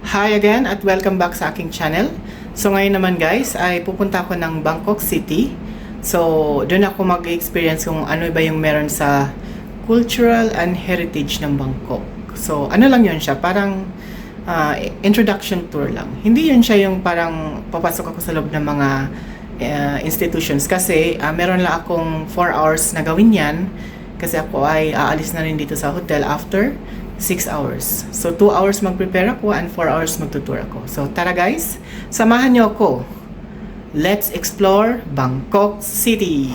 Hi again at welcome back sa aking channel. So ngayon naman guys ay pupunta ako ng Bangkok City. So doon ako mag-experience kung ano ba yung meron sa cultural and heritage ng Bangkok. So ano lang yun siya, parang introduction tour lang. Hindi yun siya yung parang papasok ako sa loob ng mga institutions kasi meron lang akong 4 hours na gawin yan kasi ako ay aalis na rin dito sa hotel after 6 hours. So, 2 hours mag-prepare ako and 4 hours magtutour ako. So, tara guys, samahan niyo ako. Let's explore Bangkok City!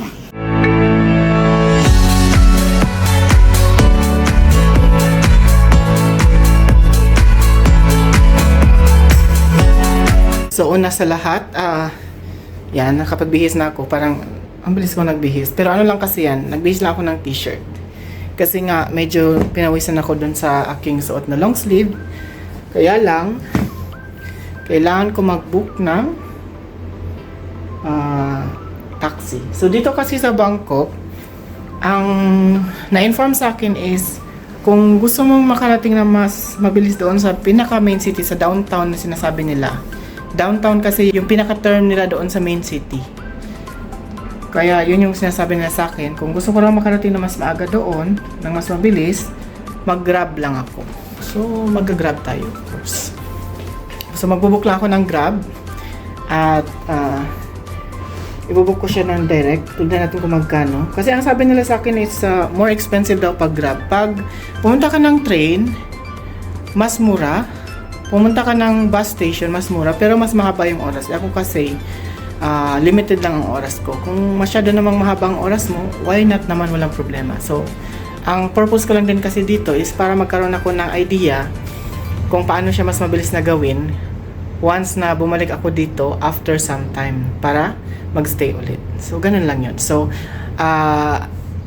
So, una sa lahat, yan, nakapagbihis na ako. Parang, ang bilis ko nagbihis. Pero ano lang kasi yan, nagbihis lang ako ng t-shirt. Kasi nga, medyo pinawisan ako dun sa aking suot na long sleeve. Kaya lang, kailangan ko mag-book ng taxi. So, dito kasi sa Bangkok, ang na-inform sa akin is, kung gusto mong makarating na mas mabilis doon sa pinaka-main city, sa downtown na sinasabi nila. Downtown kasi yung pinaka-term nila doon sa main city. Kaya yun yung sinasabi nila sa akin. Kung gusto ko lang makarating na mas maaga doon, nang mas mabilis, mag-grab lang ako. So, mag-grab tayo, of course. So, magbubook lang ako ng grab. At, ibubook ko siya ng direct. Tignan natin kung magkano. Kasi ang sabi nila sa akin is more expensive daw pag grab. Pag pumunta ka ng train, mas mura. Pumunta ka ng bus station, mas mura. Pero mas mahaba yung oras. Ako kasi, limited lang ang oras ko. Kung masyado namang mahaba ang oras mo, why not naman, walang problema. So, ang purpose ko lang din kasi dito is para magkaroon ako ng idea kung paano siya mas mabilis na gawin once na bumalik ako dito after some time para magstay ulit. So, ganun lang yun. So,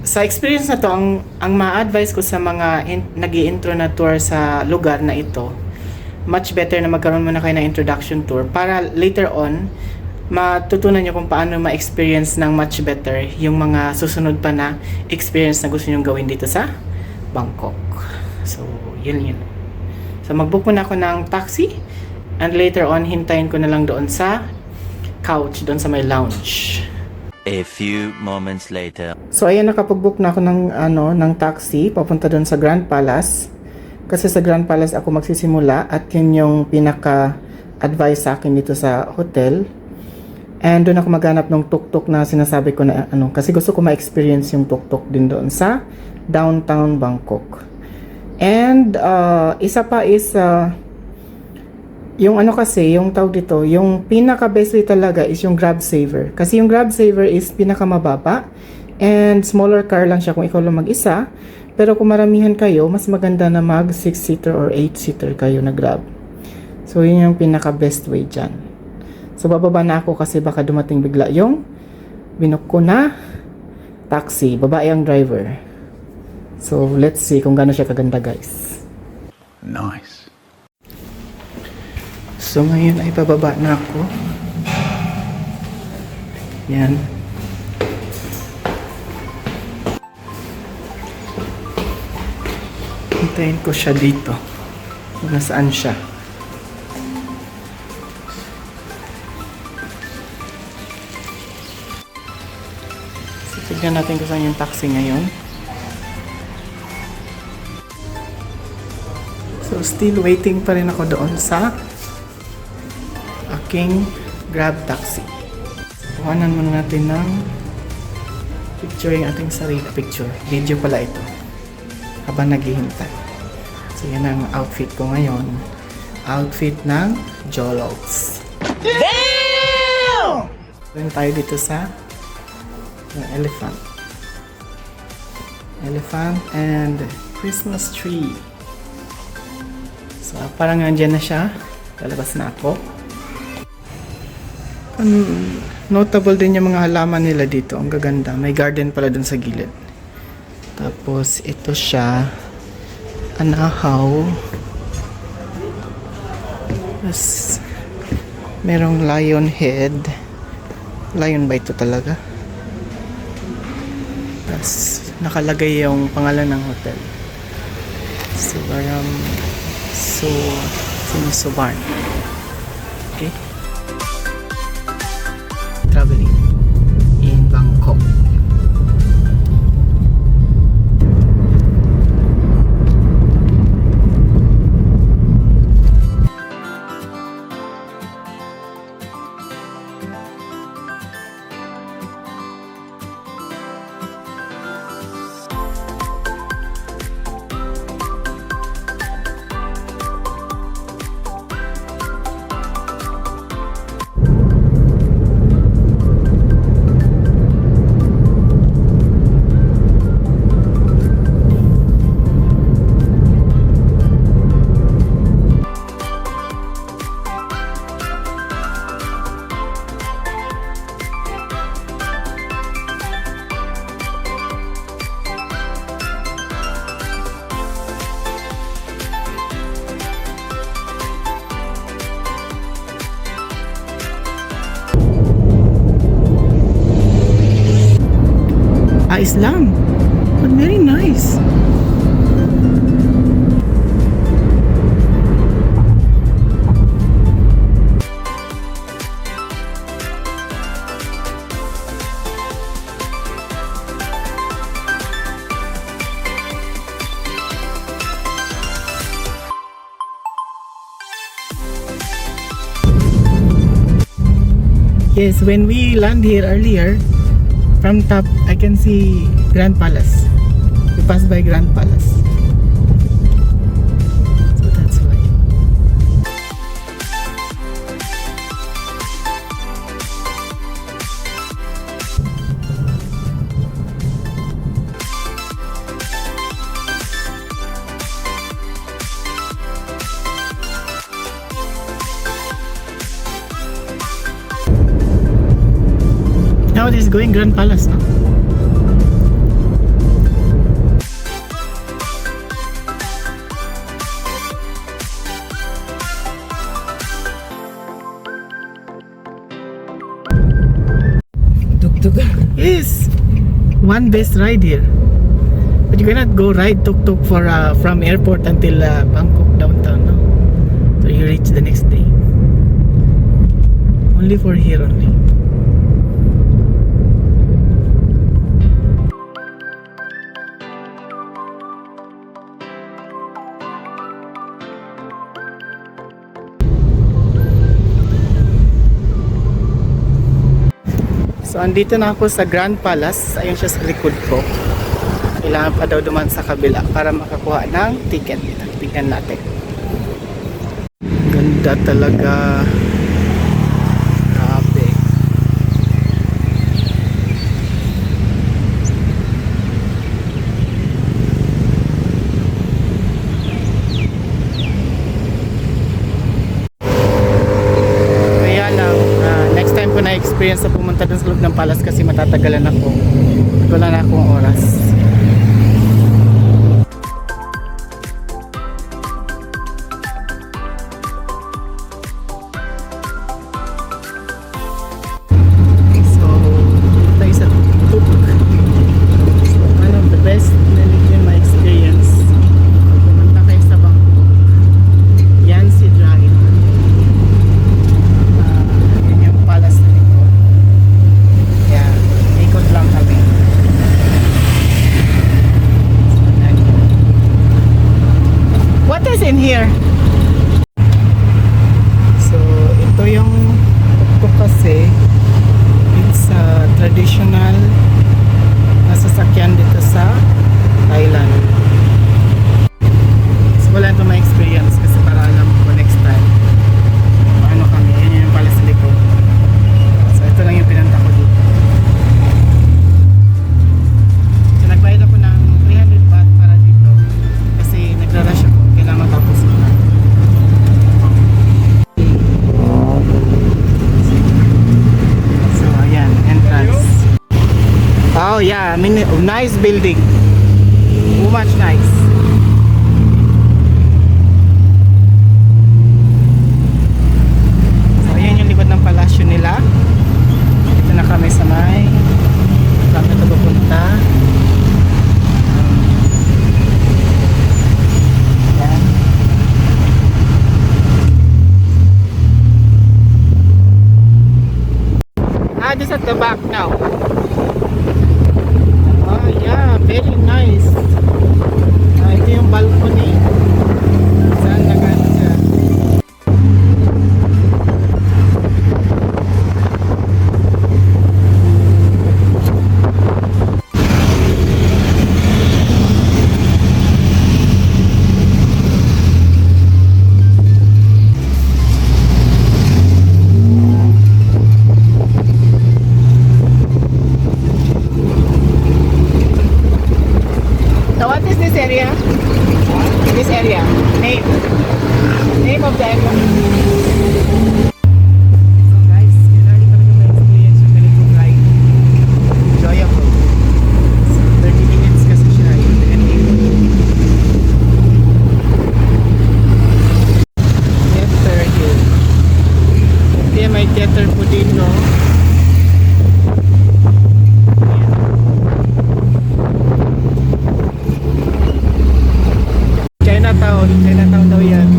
sa experience na to, ang ma-advise ko sa mga nag-i-intro na tour sa lugar na ito, much better na magkaroon muna kayo ng introduction tour para later on, matutunan nyo kung paano ma-experience ng much better yung mga susunod pa na experience na gusto nyo gawin dito sa Bangkok. So, yun. So, mag-book muna ako ng taxi and later on, hintayin ko na lang doon sa couch, doon sa may lounge. A few moments later. So, ayan, nakapag-book na ako ng taxi papunta doon sa Grand Palace. Kasi sa Grand Palace ako magsisimula at yun yung pinaka-advice sa akin dito sa hotel. And doon ako maghanap ng tuk-tuk na sinasabi ko na kasi gusto ko ma-experience yung tuk-tuk din doon sa downtown Bangkok. And isa pa is yung kasi, yung tawag dito, yung pinaka-best way talaga is yung Grab Saver. Kasi yung Grab Saver is pinaka-mababa and smaller car lang siya kung ikaw lang mag-isa. Pero kung maramihan kayo, mas maganda na mag 6-seater or 8-seater kayo na Grab. So yun yung pinaka-best way dyan. So, bababa na ako kasi baka dumating bigla yung binook ko na taxi. Babae ang driver. So, let's see kung gaano siya kaganda, guys. Nice. So, ngayon ay bababa na ako. Yan. Hintayin ko siya dito. Kung nasaan siya. Tignan natin kung saan yung taxi ngayon. So, still waiting pa rin ako doon sa aking Grab taxi. Kuhanan muna natin ng picture yung ating sarili. Picture. Video pala ito. Habang naghihintay. So, yan ang outfit ko ngayon. Outfit ng Jologs. Damn! Then tayo dito sa elephant and Christmas tree. So parang nandiyan na siya. Lalabas na ako. Notable din yung mga halaman nila dito. Ang gaganda. May garden pala dun sa gilid. Tapos ito siya, anahaw. Tapos merong lion head. Lion ba ito talaga? Nakalagay yung pangalan ng hotel. So Sinusuban. Okay? Traveling in Bangkok. Islam, but very nice. Yes, when we land here earlier, from top I can see Grand Palace. We passed by Grand Palace. So that's why. Now this is going Grand Palace, no? Tuk-tuk. Yes, one best ride here. But you cannot go ride tuk-tuk for from airport until Bangkok downtown, no? So you reach the next day. Only for here only. So andito na ako sa Grand Palace. Ayun siya sa likod ko. Kailangan pa daw duman sa kabila para makakuha ng ticket. Tingnan natin. Ganda talaga. Grabe. Kaya lang, next time ko na-experience sa pumunta dun sa loob ng palace kasi matatagalan ako at wala na akong oras. So tayo sa tuk-tuk. So one of the best na in my experience pumunta kayo sa Bangkok. Yan si Dragon. Yun yung palace na ito. Yan, ikot lang kami. What is in here? So, ito yung tuk-tuk kasi. It's a traditional na sasakyan dito sa Thailand. So, wala ito may experience kasi para alam ko next time. Ano kami, yun yung pala sa likod. So, ito lang yung pinunta ko dito. So, nagbayad ako ng 300 baht para dito kasi nagra-rush ako. Kailangan matapos ko na. So, ayan, entrance. Oh, yeah, nice building. Too much nice. So, ayan yung likod ng palasyo nila. Dito na kami sa may kami ito pupunta. Yan. at the back now. Oh yeah, very nice. Ito yung balcony. Saan nagano siya? So what is this area? This area. Name. Name of the area. So guys, kailangan talaga ma-experience yung ganitong ride. Enjoyable. 30 minutes kasi siya. Yung theater here. Okay, may theater po dito. Chinatown daw yan.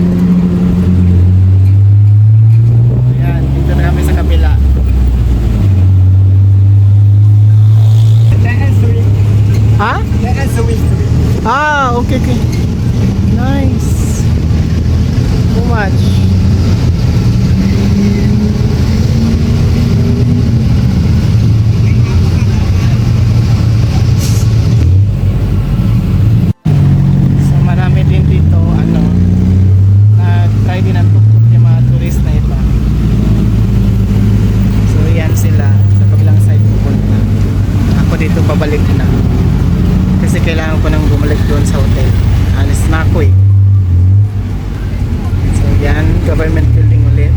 So, yan, dito na kami sa kabila. Ha? Ah, okay, okay. Nice. Too much. So marami din dito try din ang tuk-tuk yung mga tourist na ito. So yan sila sa kabilang side pupunta. Ako dito pabalik na kasi kailangan ko nang bumalik doon sa hotel. Alis na ako eh. So yan, government building ulit.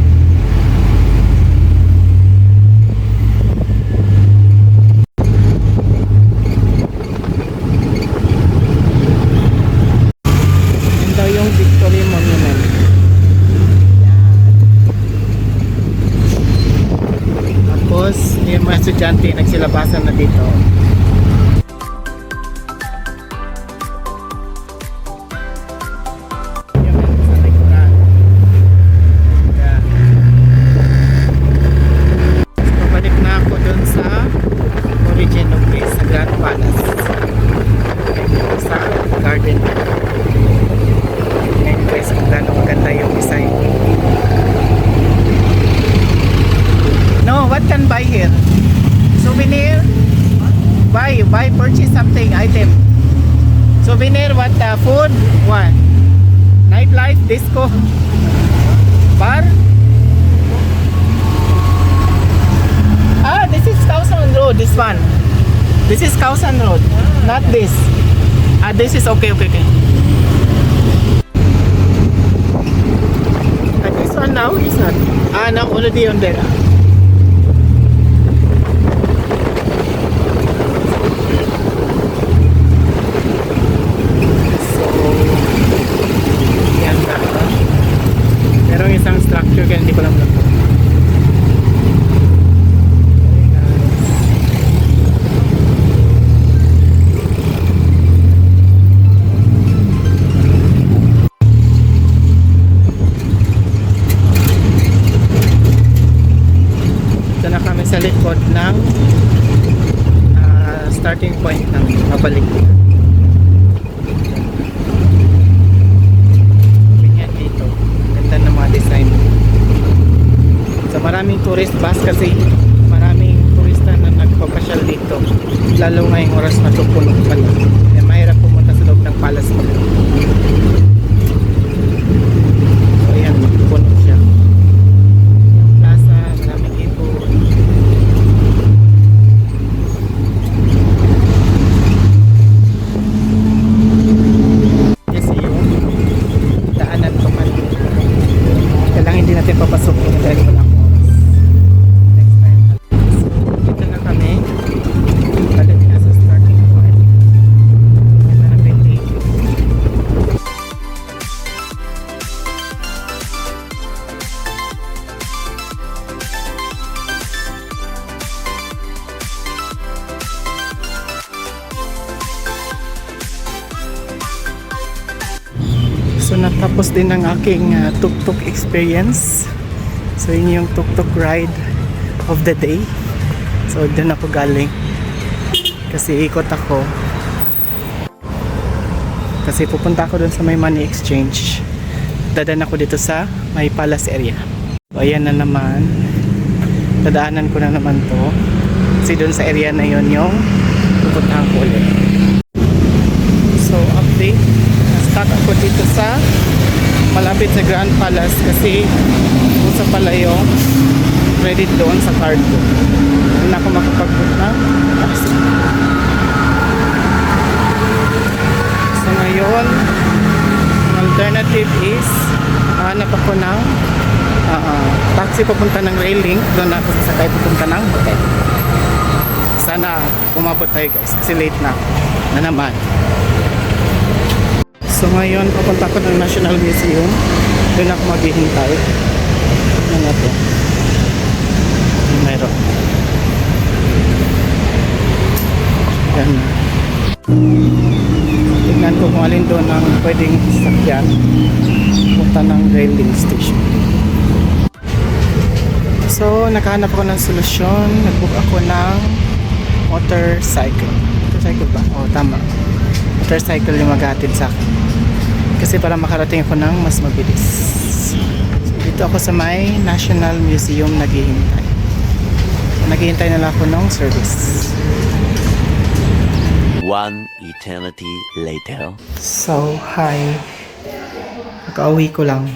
Yan daw yung Victory Monument. Tapos yung mga estudyante nagsilabasan na dito. Yung sa likuran. Yeah. Pabalik na ako dun sa origin of place, sa Grand Palace. Sa garden. Ngayon guys, kung gano'ng maganda yung design. No, what can buy here? Souvenir? Buy, purchase something, item. Souvenir, what? Food? What? Nightlife, disco? Bar? Ah, this is Kausan Road, this one. This is Kausan Road, not this. Ah, this is okay. Ah, this one now is not. Ah, now already on there. Merong isang structure kaya hindi ko lang lang. Ito na kami sa likod ng starting point ng pabalik. Design. So maraming tourist bus kasi maraming turista na nagpapasyal dito, lalo ngayong oras na ito puno pala. Kaya mahirap pumunta sa loob ng palace mo. So ayan, puno siya. Plaza, maraming ibon. Yes, yung daanan ko man. Hindi natin papasukin dahil wala akong oras. Next time. So, dito na kami. Balik na sa starting point. Ito na building. So natapos din ang aking tuk-tuk experience. So yun yung tuk-tuk ride of the day. So doon ako galing. Kasi ikot ako. Kasi pupunta ako doon sa may money exchange. Dadan ako dito sa may palace area. So ayan na naman. Dadaanan ko na naman to. Kasi doon sa area na yon yung pupuntahan ko ulit. So update. Na-stuck ako dito sa malapit sa Grand Palace kasi kung sa pala yung credit doon sa card ko. Hindi na ako makapag-book ng taxi. So ngayon, ang alternative is hanap ako ng taxi papunta ng railing. Doon ako sasakay papunta ng hotel. Sana umabot tayo guys kasi late na naman. So ngayon papunta ko ng National Museum. Doon ako maghihintay. Ano nga to? Meron. Yan. Tignan ko kung alin doon ang pwedeng sakyan. Punta ng railing station. So nakahanap ako ng solusyon. Nagbook ako ng motorcycle. Motorcycle ba? Oo, tama. Motorcycle yung maghatid sa akin. Kasi para makarating ako ng mas mabilis. So, dito ako sa may National Museum naghihintay. So, naghihintay na lang ako ng service. One eternity later. So, hi. Nakauwi ko lang.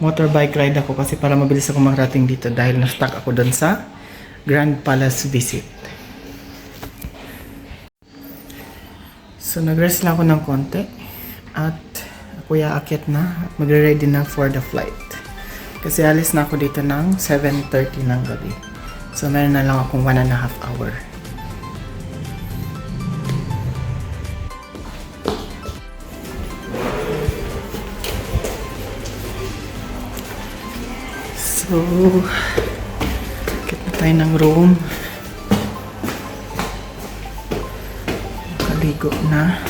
Motorbike ride ako kasi para mabilis ako makarating dito dahil na-stuck ako doon sa Grand Palace visit. So nag-rest lang ako ng konti at ako aakyat na at magre-ready na for the flight. Kasi alis na ako dito ng 7:30 ng gabi. So meron na lang akong 1.5 hour. So akyat na tayo ng room. Ligo na.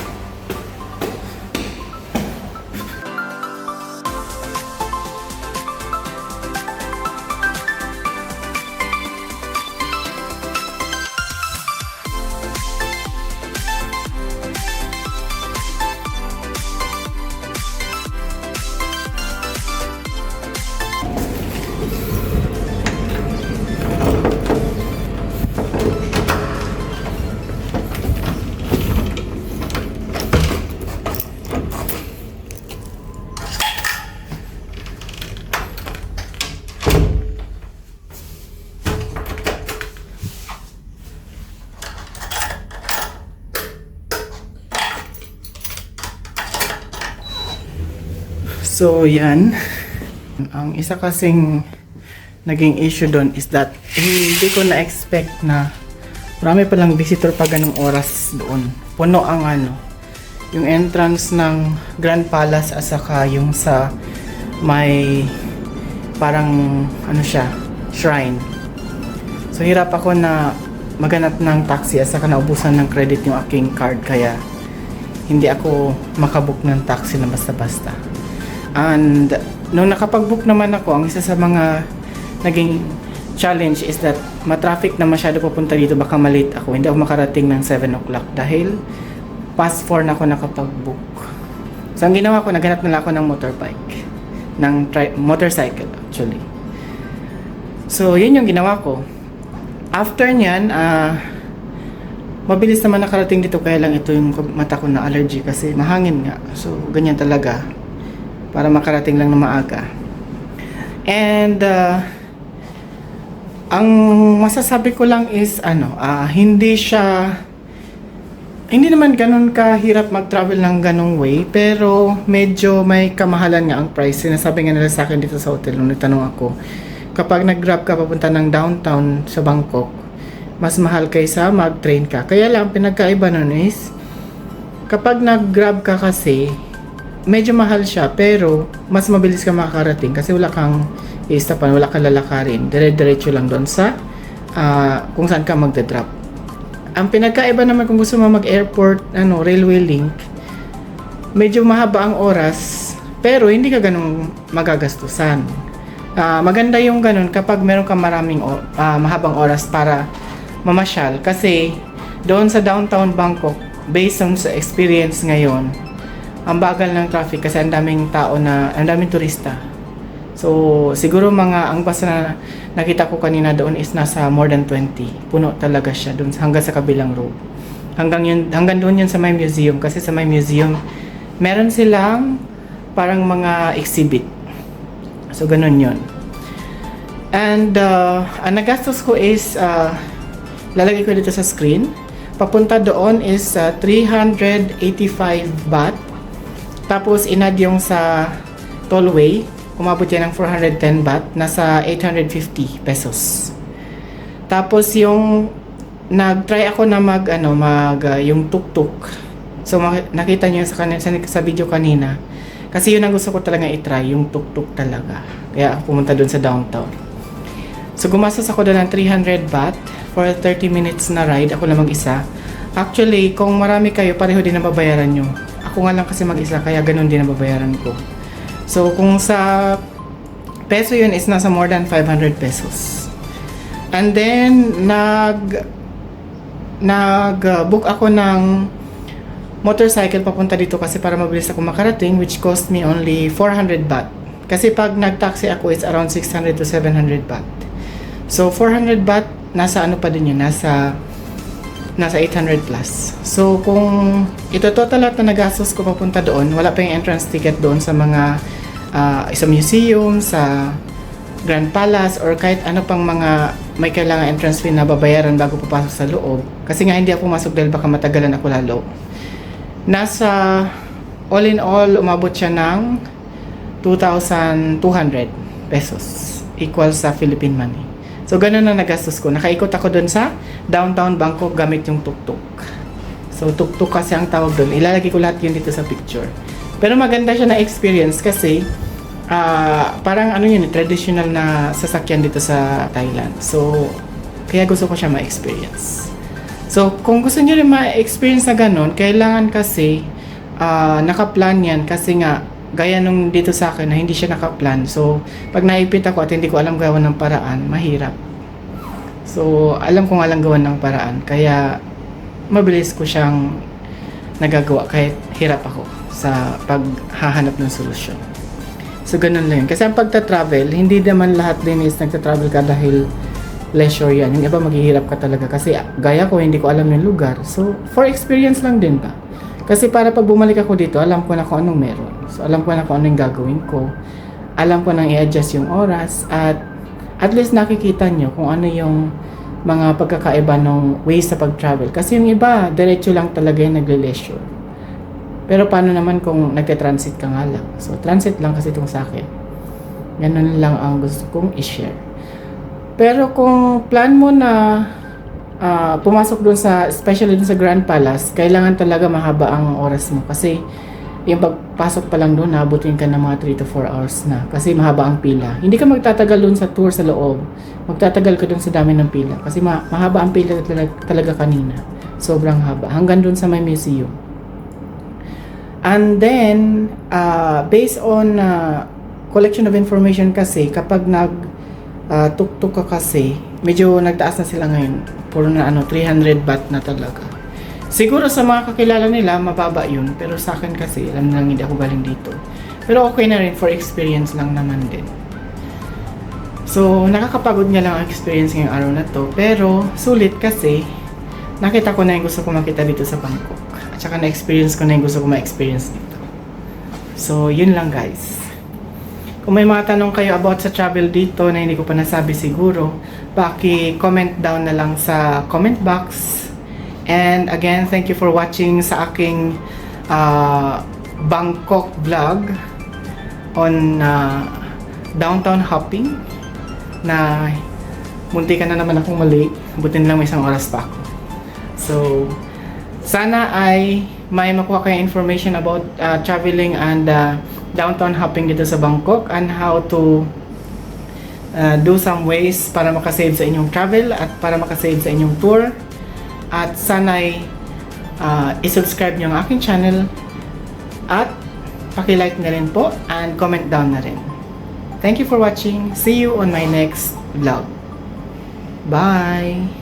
So, yan. Ang isa kasing naging issue doon is that hindi ko na-expect na marami palang visitor pa ganung oras doon. Puno ang yung entrance ng Grand Palace at saka yung sa may parang shrine. So, hirap ako na maghanap ng taxi at saka naubusan ng credit yung aking card kaya hindi ako makabook ng taxi na basta-basta. And nung nakapag-book naman ako, ang isa sa mga naging challenge is that matraffic na masyado pupunta dito, baka malate ako. Hindi ako makarating ng 7 o'clock dahil past 4 na ako nakapag-book. So ang ginawa ko, naghanap na lang ako ng motorbike. Ng motorcycle actually. So yun yung ginawa ko. After nyan, mabilis naman nakarating dito, kaya lang ito yung mata ko na allergy kasi mahangin nga. So ganyan talaga. Para makarating lang na maaga. And ang masasabi ko lang is hindi naman ganun kahirap mag-travel ng ganung way, pero medyo may kamahalan nga ang price. Sinasabi nga nila sa akin dito sa hotel nung nagtanong ako, kapag nag-grab ka papunta ng downtown sa Bangkok, mas mahal kaysa mag-train ka. Kaya lang pinagkaiba nun is kapag nag-grab ka kasi medyo mahal siya, pero mas mabilis ka makakarating kasi wala kang i-stopan, wala kang lalakarin. Dire-diretso lang doon sa kung saan ka magdadrop. Ang pinagkaiba naman kung gusto mo mag-airport, railway link, medyo mahaba ang oras, pero hindi ka ganun magagastusan. Maganda yung ganun kapag meron ka mahabang oras para mamasyal. Kasi doon sa downtown Bangkok, based on sa experience ngayon, ang bagal ng traffic kasi ang daming turista. So, siguro ang bus na nakita ko kanina doon is nasa more than 20. Puno talaga siya doon hanggang sa kabilang row. Hanggang doon yun sa may museum. Kasi sa may museum, meron silang parang mga exhibit. So, ganun yun. And, ang nagastos ko is, lalagay ko dito sa screen. Papunta doon is 385 baht. Tapos, inad yung sa tollway. Umabot yan ng 410 baht, nasa 850 pesos. Tapos yung nag-try ako na yung tuk-tuk. So nakita niyo sa video kanina. Kasi yun ang gusto ko talaga i-try, yung tuk-tuk talaga. Kaya pumunta doon sa downtown. So gumastos ako doon ng 300 baht for 30 minutes na ride. Ako lang mag-isa. Actually, kung marami kayo, pareho din ang babayaran nyo. Ako nga lang kasi mag-isa, kaya ganun din ang babayaran ko. So, kung sa peso yun is nasa more than 500 pesos. And then, nag-book ako ng motorcycle papunta dito kasi para mabilis ako makarating, which cost me only 400 baht. Kasi pag nag-taxi ako, it's around 600 to 700 baht. So, 400 baht, nasa ano pa din yun, nasa 800 plus. So, kung ito total lahat na nagastos ko papunta doon, wala pa yung entrance ticket doon sa mga sa museum, sa Grand Palace, or kahit ano pang mga may kailangan entrance fee na babayaran bago papasok sa loob. Kasi nga hindi ako pumasok dahil baka matagalan ako lalo. Nasa all in all, umabot siya ng 2,200 pesos. Equal sa Philippine money. So, ganun na nagastos ko. Nakaikot ako doon sa downtown Bangkok gamit yung tuk-tuk. So, tuk-tuk kasi ang tawag doon. Ilalagay ko lahat yun dito sa picture. Pero maganda siya na experience kasi parang traditional na sasakyan dito sa Thailand. So, kaya gusto ko siya ma-experience. So, kung gusto niyo rin ma-experience na ganun, kailangan kasi nakaplan yan kasi nga gaya nung dito sa akin na hindi siya nakaplan. So, pag naipit ako at hindi ko alam gawan ng paraan, mahirap. So, alam ko nga lang gawan ng paraan. Kaya, mabilis ko siyang nagagawa kahit hirap ako sa paghahanap ng solusyon. So, ganun lang yun. Kasi ang pagta-travel, hindi naman lahat din is nagta-travel ka dahil leisure yan. Yung iba maghihirap ka talaga. Kasi gaya ko, hindi ko alam yung lugar. So, for experience lang din ba? Kasi para pag bumalik ako dito, alam ko na kung anong meron. So, alam ko na kung anong gagawin ko. Alam ko nang i-adjust yung oras. At least nakikita nyo kung ano yung mga pagkakaiba ng ways sa pag-travel. Kasi yung iba, diretso lang talaga yung nagle-leisure. Pero paano naman kung nagte-transit ka nga lang? So, transit lang kasi itong sa akin. Ganun lang ang gusto kong i-share. Pero kung plan mo na pumasok doon especially doon sa Grand Palace, kailangan talaga mahaba ang oras mo. Kasi yung pagpasok pa lang doon, nabutin ka ng mga 3 to 4 hours na. Kasi mahaba ang pila. Hindi ka magtatagal doon sa tour sa loob. Magtatagal ka doon sa dami ng pila. Kasi mahaba ang pila talaga kanina. Sobrang haba. Hanggang doon sa may museum. And then, based on collection of information kasi, kapag tuk-tuk ka kasi, medyo nagtaas na sila ngayon. Puro na 300 baht na talaga. Siguro sa mga kakilala nila, mababa yun. Pero sa akin kasi, alam lang hindi ako galing dito. Pero okay na rin, for experience lang naman din. So, nakakapagod nga lang ang experience ngayong araw na to. Pero, sulit kasi, nakita ko na yung gusto ko makita dito sa Bangkok. At saka na-experience ko na yung gusto ko ma-experience dito. So, yun lang guys. Kung may mga tanong kayo about sa travel dito na hindi ko pa nasabi siguro, paki-comment down na lang sa comment box. And again, thank you for watching sa aking Bangkok vlog on downtown hopping na munti ka na naman akong mali. Buti na lang may isang oras pa ako. So, sana ay may makuha kayong information about traveling and downtown hopping dito sa Bangkok and how to do some ways para makasave sa inyong travel at para makasave sa inyong tour. At sana ay isubscribe nyo ang aking channel at paki-like na rin po and comment down na rin. Thank you for watching. See you on my next vlog. Bye!